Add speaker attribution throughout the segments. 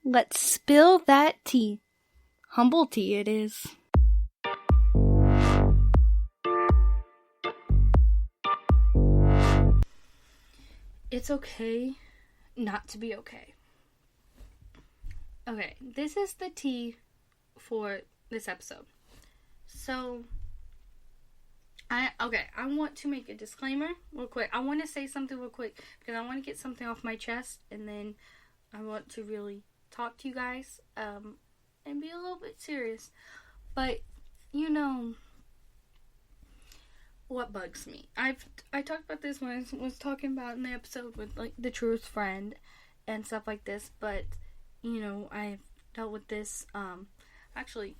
Speaker 1: Let's spill that tea. Humble tea it is. It's okay not to be okay. Okay, this is the tea for this episode. So, I want to make a disclaimer real quick. I want to say something real quick because I want to get something off my chest, and then I want to really talk to you guys and be a little bit serious. But, you know what bugs me. I talked about this when I was talking about in the episode with like the truest friend and stuff like this, but you know, I've dealt with this actually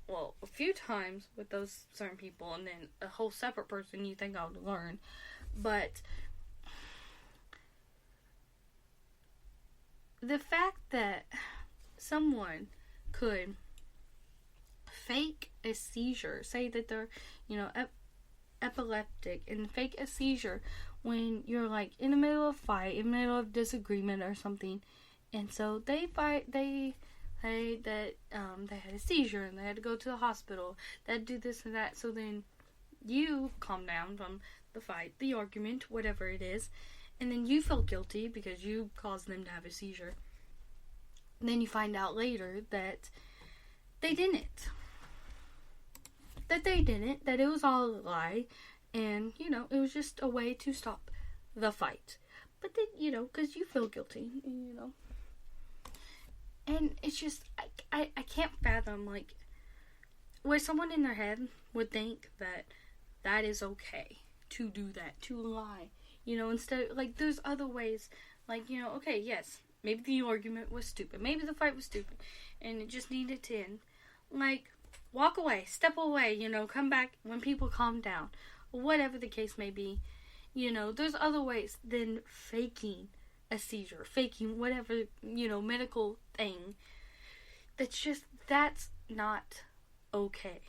Speaker 1: a few times with those certain people, and then a whole separate person you think I would learn. But the fact that someone could fake a seizure, say that they're, you know, epileptic, and fake a seizure when you're like in the middle of a fight, in the middle of disagreement or something, and so they had a seizure and they had to go to the hospital, they had to do this and that, so then you calm down from the fight, the argument, whatever it is, and then you feel guilty because you caused them to have a seizure. And then you find out later that they didn't. That it was all a lie, and, you know, it was just a way to stop the fight. But then, you know, because you feel guilty, you know. And it's just, I can't fathom, like, where someone in their head would think that that is okay to do that, to lie. You know, instead, like, there's other ways, like, you know, okay, yes, maybe the argument was stupid, maybe the fight was stupid, and it just needed to end. Like, walk away, step away, you know, come back when people calm down. Whatever the case may be, you know, there's other ways than faking a seizure, faking whatever, you know, medical thing. That's not okay.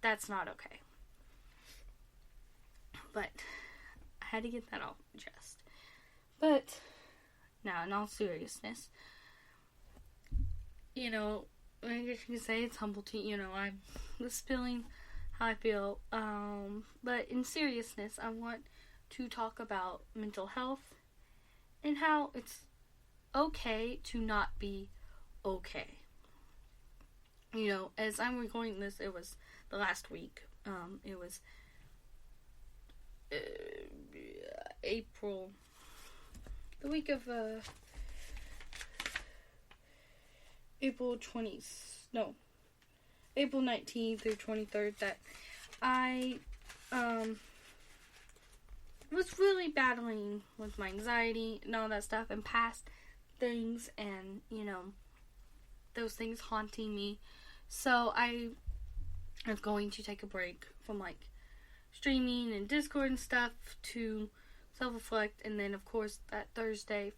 Speaker 1: That's not okay. But I had to get that off my chest. But now, in all seriousness, you know, I guess you could say it's humble tea. You know, I'm spilling how I feel. But in seriousness, I want to talk about mental health and how it's okay to not be okay. You know, as I'm recording this, it was the last week. It was April, the week of April 19th through 23rd, that I was really battling with my anxiety and all that stuff, and past things, and, you know, those things haunting me. So I am going to take a break from, like, streaming and Discord and stuff to self-reflect, and then, of course, that Thursday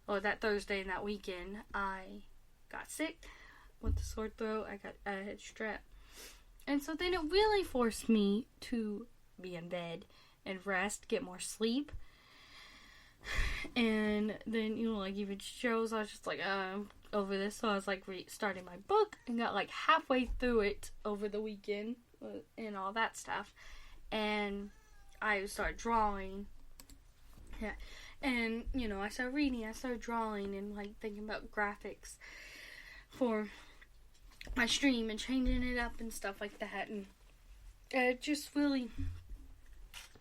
Speaker 1: and that weekend, I got sick with a sore throat. I had strep. And so then it really forced me to be in bed and rest, get more sleep. And then, you know, like, even shows, I was just like, I'm over this. So I was like restarting my book and got like halfway through it over the weekend and all that stuff. And I started drawing. Yeah. And, you know, I started reading, I started drawing, and, like, thinking about graphics for my stream and changing it up and stuff like that. And it just really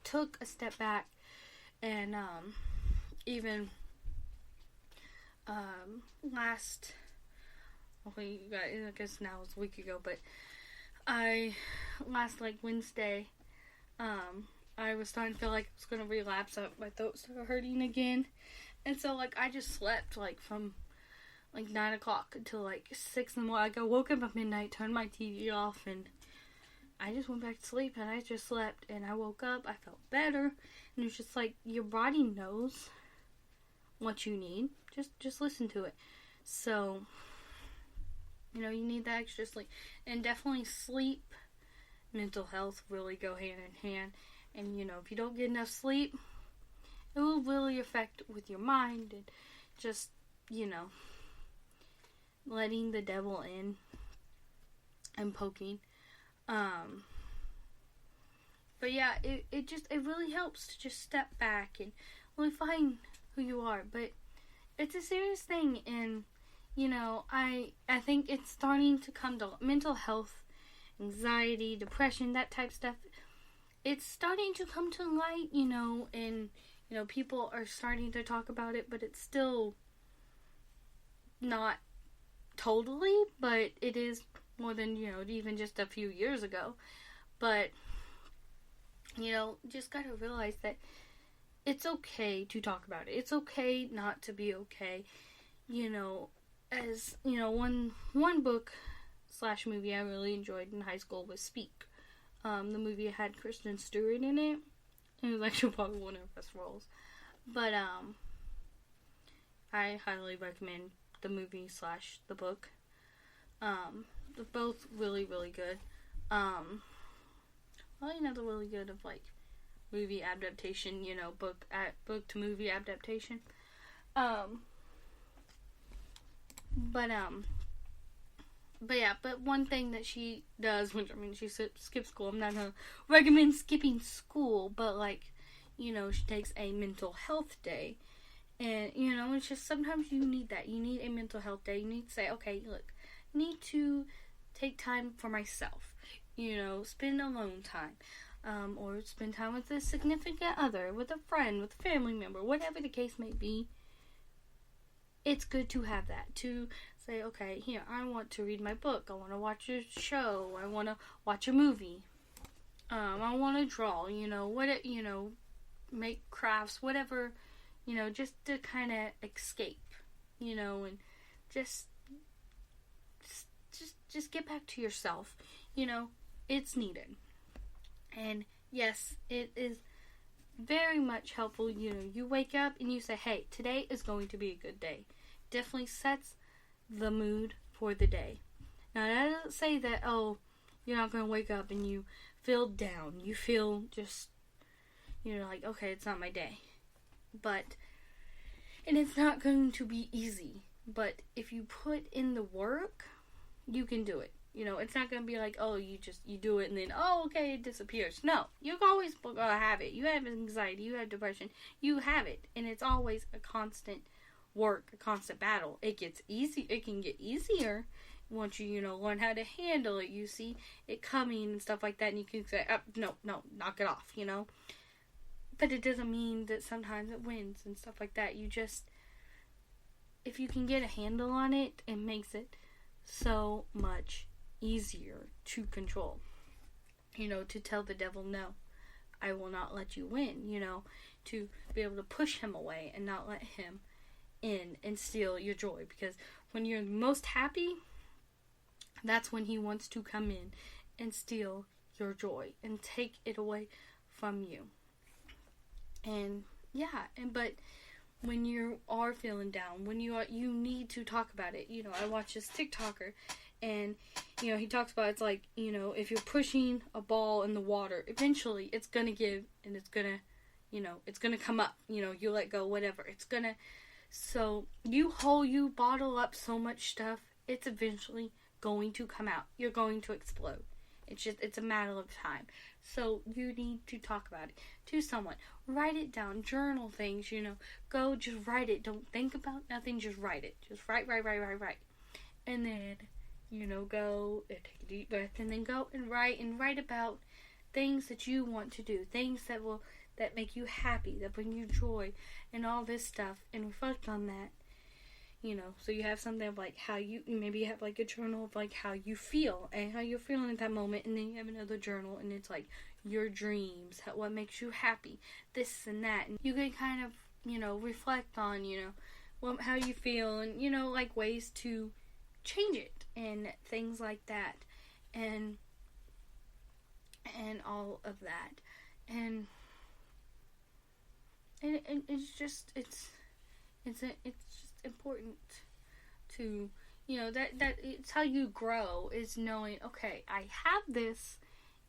Speaker 1: took a step back. And, even, I guess now it's a week ago, but last, like, Wednesday, I was starting to feel like I was going to relapse. My throat started hurting again. And so, like, I just slept, like, from, like, 9 o'clock until, like, 6 in the morning. Like, I woke up at midnight, turned my TV off, and I just went back to sleep, and I just slept. And I woke up, I felt better. And it's just, like, your body knows what you need. Just listen to it. So, you know, you need that extra sleep. And definitely sleep, mental health really go hand in hand. And, you know, if you don't get enough sleep, it will really affect with your mind and just letting the devil in and poking. But yeah, it really helps to just step back and really find who you are. But it's a serious thing, and I think it's starting to come to mental health, anxiety, depression, that type of stuff. It's starting to come to light, and people are starting to talk about it, but it's still not totally, but it is more than, even just a few years ago. But just gotta realize that it's okay to talk about it. It's okay not to be okay. As one book / movie I really enjoyed in high school was Speak. The movie had Kristen Stewart in it. It was actually probably one of her best roles. But I highly recommend the movie / the book. They're both really, really good. Another really good of movie adaptation, book to movie adaptation. But one thing that she does, which she skips school. I'm not gonna recommend skipping school, but she takes a mental health day, and it's just sometimes you need that. You need a mental health day. You need to say, okay, look, I need to take time for myself. Spend alone time. Or spend time with a significant other, with a friend, with a family member, whatever the case may be. It's good to have that. To say, okay, here, I want to read my book. I want to watch a show. I want to watch a movie. I want to draw. Make crafts, whatever. Just to kind of escape. And just get back to yourself. It's needed. And yes, it is very much helpful. You wake up and you say, hey, today is going to be a good day. Definitely sets the mood for the day. Now, that doesn't say that, oh, you're not going to wake up and you feel down. You feel just, okay, it's not my day. And it's not going to be easy. But if you put in the work, you can do it. It's not going to be like, oh, you do it and then, oh, okay, it disappears. No, you're always going to have it. You have anxiety, you have depression, you have it. And it's always a constant work, a constant battle. It gets easy. It can get easier once you, learn how to handle it. You see it coming and stuff like that, and you can say, oh, no, knock it off, But it doesn't mean that sometimes it wins and stuff like that. You just, if you can get a handle on it, it makes it so much easier to control. To tell the devil, no, I will not let you win. To be able to push him away and not let him in and steal your joy. Because when you're most happy, that's when he wants to come in and steal your joy and take it away from you. And but when you are feeling down, when you need to talk about it. I watch this TikToker, and he talks about, it's like, if you're pushing a ball in the water, eventually it's gonna give, and it's gonna it's gonna come up. You let go, whatever, it's gonna. So you bottle up so much stuff, it's eventually going to come out. You're going to explode. It's a matter of time. So you need to talk about it to someone. Write it down. Journal things, Go, just write it. Don't think about nothing. Just write it. Just write. And then, go and take a deep breath, and then go and write about things that you want to do. Things that make you happy, that bring you joy, and all this stuff. And reflect on that. So you have something of how you maybe have a journal of how you feel and how you're feeling at that moment, and then you have another journal and it's your dreams, what makes you happy, this and that, and you can kind of reflect on how you feel, and ways to change it and things like that, and all of that, and it's just important to that it's how you grow, is knowing, okay, I have this,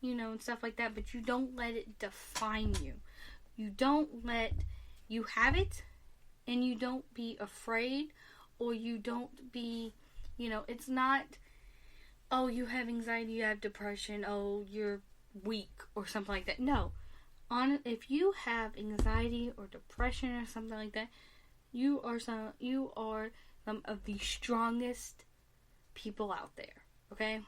Speaker 1: and stuff like that, but you don't let it define you. You don't let you have it, and you don't be afraid or you don't be, it's not, oh, you have anxiety, you have depression, oh, you're weak or something like that. No. If you have anxiety or depression or something like that, you are some of the strongest people out there. Okay?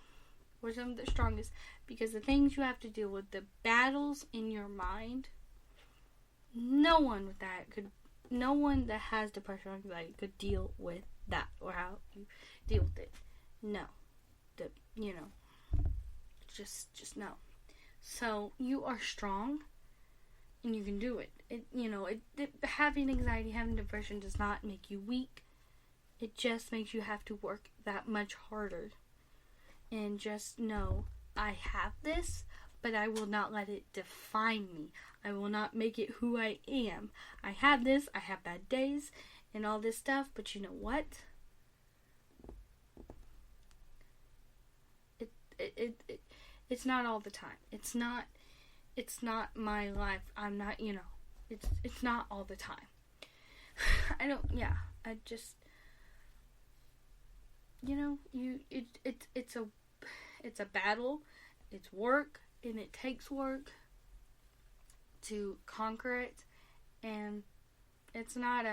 Speaker 1: We're some of the strongest, because the things you have to deal with, the battles in your mind, no one that has depression or anxiety could deal with that, or how you deal with it. No. Just no. So you are strong, and you can do it. Having anxiety, having depression does not make you weak. It just makes you have to work that much harder. And just know, I have this, but I will not let it define me. I will not make it who I am. I have this, I have bad days, and all this stuff, but you know what? It's not all the time. It's not my life. I'm not, it's not all the time. It's a battle. It's work, and it takes work to conquer it, and it's not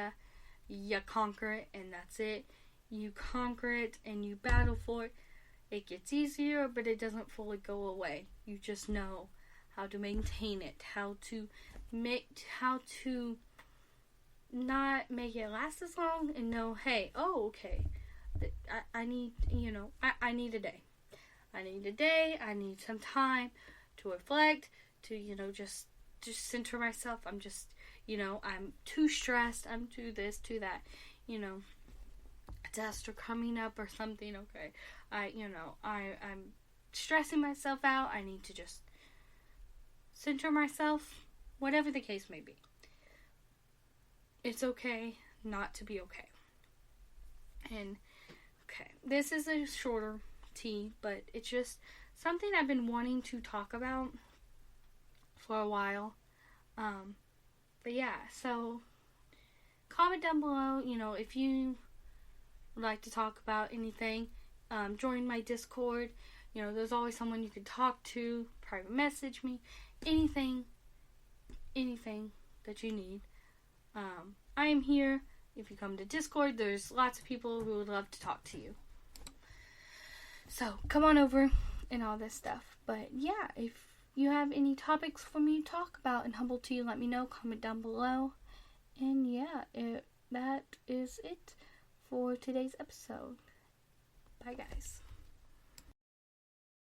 Speaker 1: you conquer it and that's it. You conquer it and you battle for it. It gets easier, but it doesn't fully go away. You just know how to maintain it, how to not make it last as long, and know, hey, okay, I need a day. I need a day. I need some time to reflect, to just center myself. I'm just I'm too stressed. I'm too this, too that. Tests are coming up or something. Okay, I'm stressing myself out. I need to just center myself. Whatever the case may be, it's okay not to be okay. And okay, this is a shorter tea, but it's just something I've been wanting to talk about for a while. But yeah, so comment down below, if you would like to talk about anything. Join my Discord. There's always someone you can talk to, private message me, anything that you need. I am here. If you come to Discord, there's lots of people who would love to talk to you. So come on over and all this stuff. But yeah, if you have any topics for me to talk about in Humble Tea, let me know. Comment down below. And yeah, that is it for today's episode. Bye, guys.